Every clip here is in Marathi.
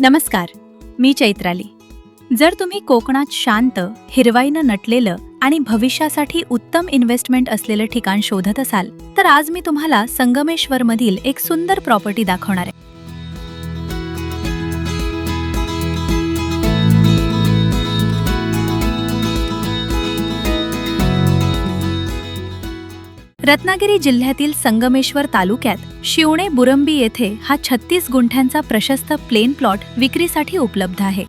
नमस्कार, मी चैत्राली. जर तुम्ही कोकणात शांत, हिरवाईनं नटलेलं आणि भविष्यासाठी उत्तम इन्व्हेस्टमेंट असलेलं ठिकाण शोधत असाल, तर आज मी तुम्हाला संगमेश्वरमधील एक सुंदर प्रॉपर्टी दाखवणार आहे. रत्नागिरी जिल्ह्यातील संगमेश्वर तालुक्यात शिवणे बुरंबी येथे हा 36 गुंठ्यांचा प्रशस्त प्लेन प्लॉट विक्रीसाठी उपलब्ध आहे.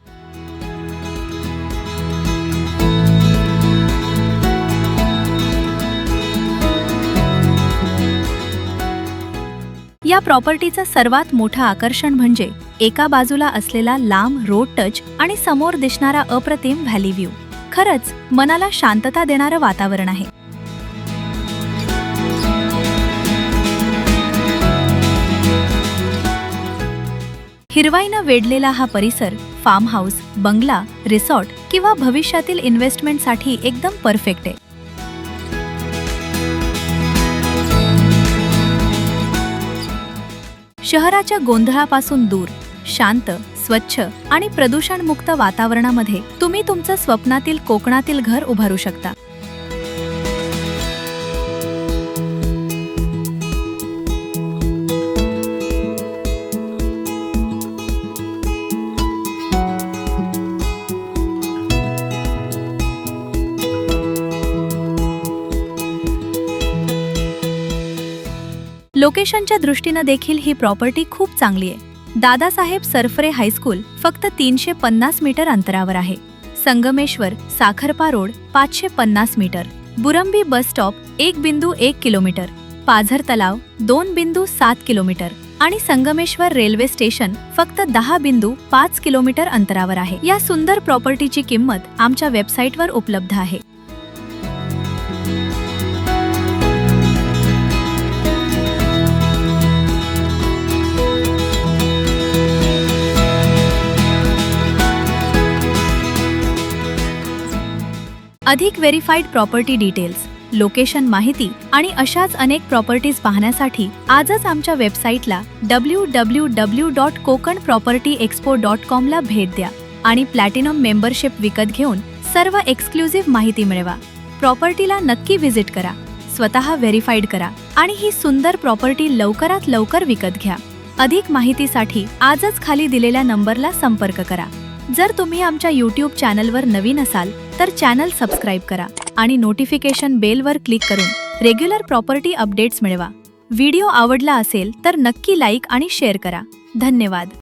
या प्रॉपर्टीचं सर्वात मोठं आकर्षण म्हणजे एका बाजूला असलेला लांब रोड टच आणि समोर दिसणारा अप्रतिम व्हॅली व्ह्यू. खरंच मनाला शांतता देणारं वातावरण आहे. हिरवाईनं वेढलेला हा परिसर फार्म हाऊस, बंगला, रिसॉर्ट किंवा भविष्यातील इन्व्हेस्टमेंटसाठी एकदम परफेक्ट आहे. शहराच्या गोंधळापासून दूर, शांत, स्वच्छ आणि प्रदूषणमुक्त वातावरणामध्ये तुम्ही तुमचं स्वप्नातील कोकणातील घर उभारू शकता. लोकेशनच्या दृष्टीनं देखील ही प्रॉपर्टी खूप चांगली आहे. दादासाहेब सरफरे हायस्कूल फक्त 350 मीटर अंतरावर आहे. Sangameshwar Sakharpa road 550 metre, Burambi bus stop 1.1 kilometre, पाझर तलाव 2.7 किलोमीटर आणि संगमेश्वर रेल्वे स्टेशन फक्त 10.5 किलोमीटर अंतरावर आहे. या सुंदर प्रॉपर्टीची किंमत आमच्या वेबसाईटवर उपलब्ध आहे. अधिक व्हेरीफाईड प्रॉपर्टी डिटेल्स, लोकेशन माहिती आणि अशाच अनेक प्रॉपर्टीज पाहण्यासाठी आजच आमच्या वेबसाईटला www.kokanpropertyexpo.com ला भेट द्या आणि प्लॅटिनम मेंबरशिप विकत घेऊन सर्व एक्सक्लुझिव्ह माहिती मिळवा. प्रॉपर्टीला नक्की व्हिजिट करा, स्वतः व्हेरीफाईड करा आणि ही सुंदर प्रॉपर्टी लवकरात लवकर विकत घ्या. अधिक माहितीसाठी आजच खाली दिलेल्या नंबरला संपर्क करा. जर तुम्ही आमच्या यूट्यूब चॅनलवर नवीन असाल तर चॅनल सबस्क्राईब करा आणि नोटिफिकेशन बेलवर क्लिक करून रेग्युलर प्रॉपर्टी अपडेट्स मिळवा. व्हिडिओ आवडला असेल तर नक्की लाईक आणि शेअर करा. धन्यवाद.